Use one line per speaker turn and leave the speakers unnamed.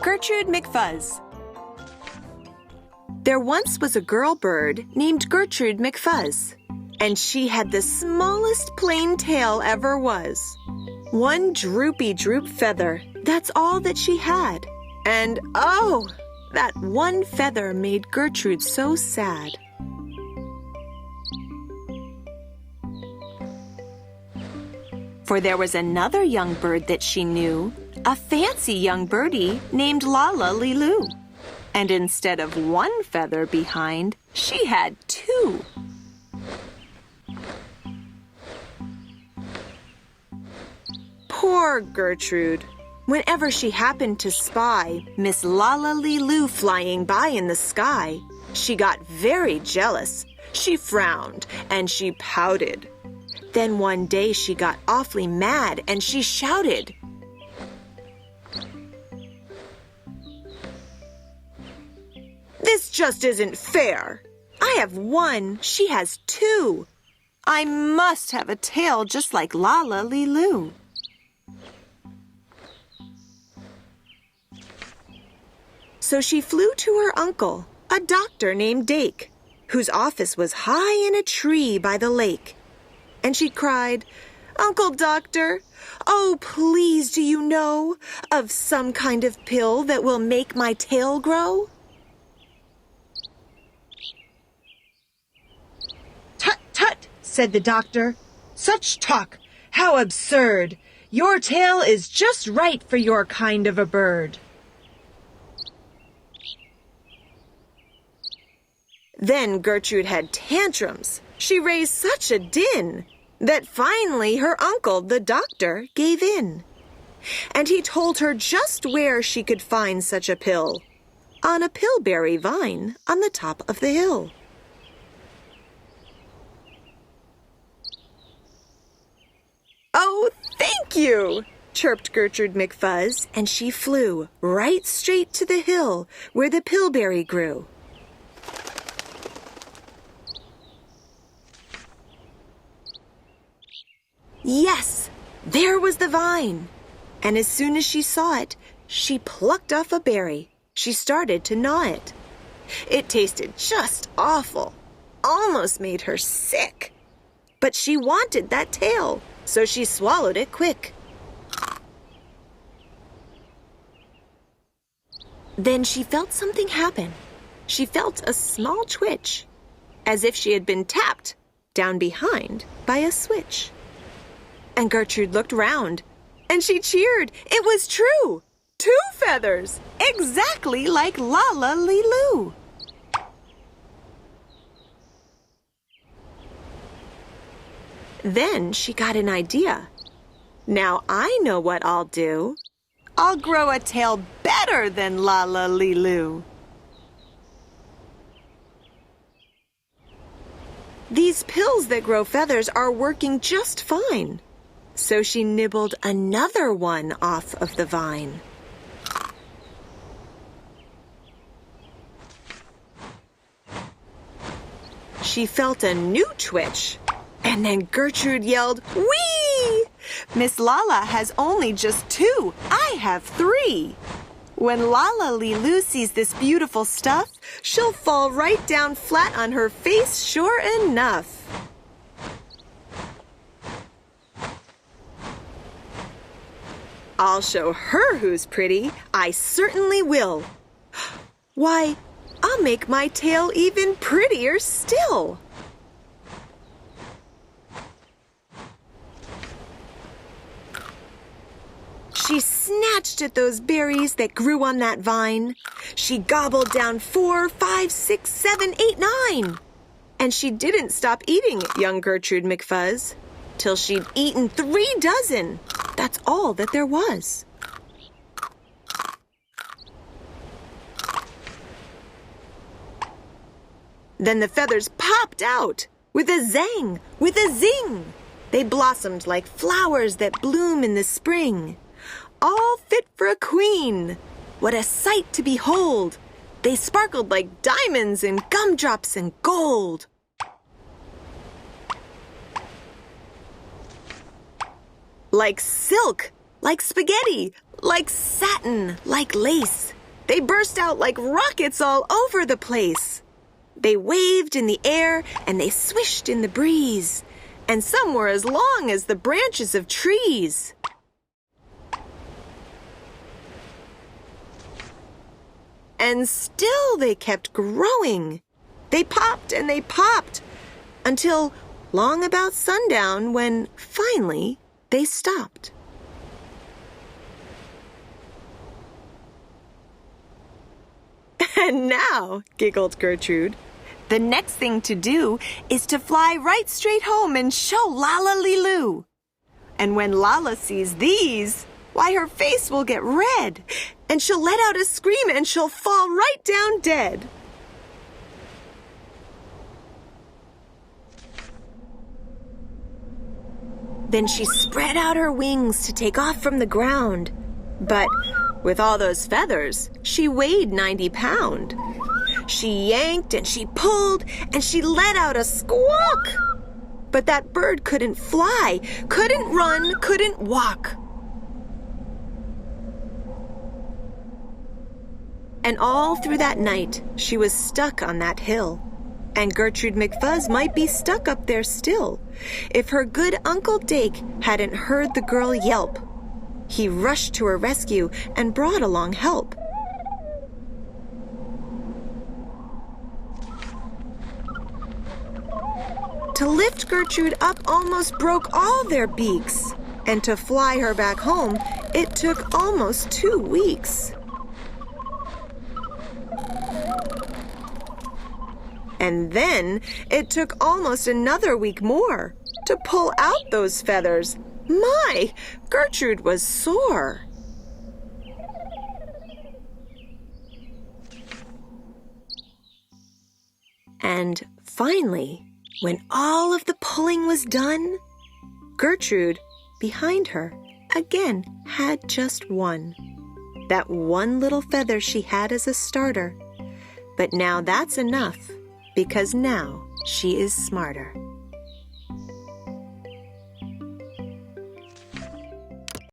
Gertrude McFuzz. There once was a girl bird named Gertrude McFuzz, and she had the smallest plain tail ever was. One droopy droop feather, that's all that she had. And oh, that one feather made Gertrude so sad. For there was another young bird that she knew, a fancy young birdie named Lala-Lee-Loo. And instead of one feather behind, she had two. Poor Gertrude. Whenever she happened to spy Miss Lala-Lee-Loo flying by in the sky, she got very jealous. She frowned and she pouted. Then one day she got awfully mad and she shouted, "This just isn't fair. I have one, she has two. I must have a tail just like Lala-Lee-Loo." So she flew to her uncle, a doctor named Dake, whose office was high in a tree by the lake. And she cried, "Uncle Doctor, oh, please, do you know of some kind of pill that will make my tail grow?"
"Tut, tut," said the doctor. "Such talk! How absurd! Your tail is just right for your kind of a bird."
Then Gertrude had tantrums. She raised such a din that finally her uncle, the doctor, gave in. And he told her just where she could find such a pill, on a pillberry vine on the top of the hill. "Oh, thank you," chirped Gertrude McFuzz, and she flew right straight to the hill where the pillberry grew. Yes, there was the vine. And as soon as she saw it, she plucked off a berry. She started to gnaw it. It tasted just awful, almost made her sick. But she wanted that tail, so she swallowed it quick. Then she felt something happen. She felt a small twitch, as if she had been tapped down behind by a switch. And Gertrude looked round, and she cheered. It was true. 2 feathers, exactly like Lala-Lee-Loo. Then she got an idea. Now I know what I'll do. I'll grow a tail better than Lala-Lee-Loo. These pills that grow feathers are working just fine. So she nibbled another one off of the vine. She felt a new twitch, and then Gertrude yelled, "Whee! Miss Lala has only just 2. I have 3. When Lala-Lee-Loo sees this beautiful stuff, she'll fall right down flat on her face, sure enough." "I'll show her who's pretty. I certainly will. Why, I'll make my tail even prettier still." She snatched at those berries that grew on that vine. She gobbled down 4, 5, 6, 7, 8, 9. And she didn't stop eating young Gertrude McFuzz till she'd eaten 3 dozen. That's all that there was. Then the feathers popped out with a zang, with a zing. They blossomed like flowers that bloom in the spring, all fit for a queen. What a sight to behold! They sparkled like diamonds and gumdrops and gold. Like silk, like spaghetti, like satin, like lace. They burst out like rockets all over the place. They waved in the air and they swished in the breeze, and some were as long as the branches of trees. And still they kept growing. They popped and they popped until long about sundown, when finally they stopped. And now, giggled Gertrude, the next thing to do is to fly right straight home and show Lala Lilu. And when Lala sees these, why, her face will get red, and she'll let out a scream and she'll fall right down dead. Then she spread out her wings to take off from the ground. But with all those feathers, she weighed 90 pounds. She yanked and she pulled and she let out a squawk. But that bird couldn't fly, couldn't run, couldn't walk. And all through that night, she was stuck on that hill. And Gertrude McFuzz might be stuck up there still, if her good Uncle Dake hadn't heard the girl yelp. He rushed to her rescue and brought along help. To lift Gertrude up almost broke all their beaks, and to fly her back home, it took almost 2 weeks. And then it took almost another week more to pull out those feathers. My, Gertrude was sore. And finally, when all of the pulling was done, Gertrude, behind her, again had just one. That one little feather she had as a starter. But now that's enough, because now she is smarter.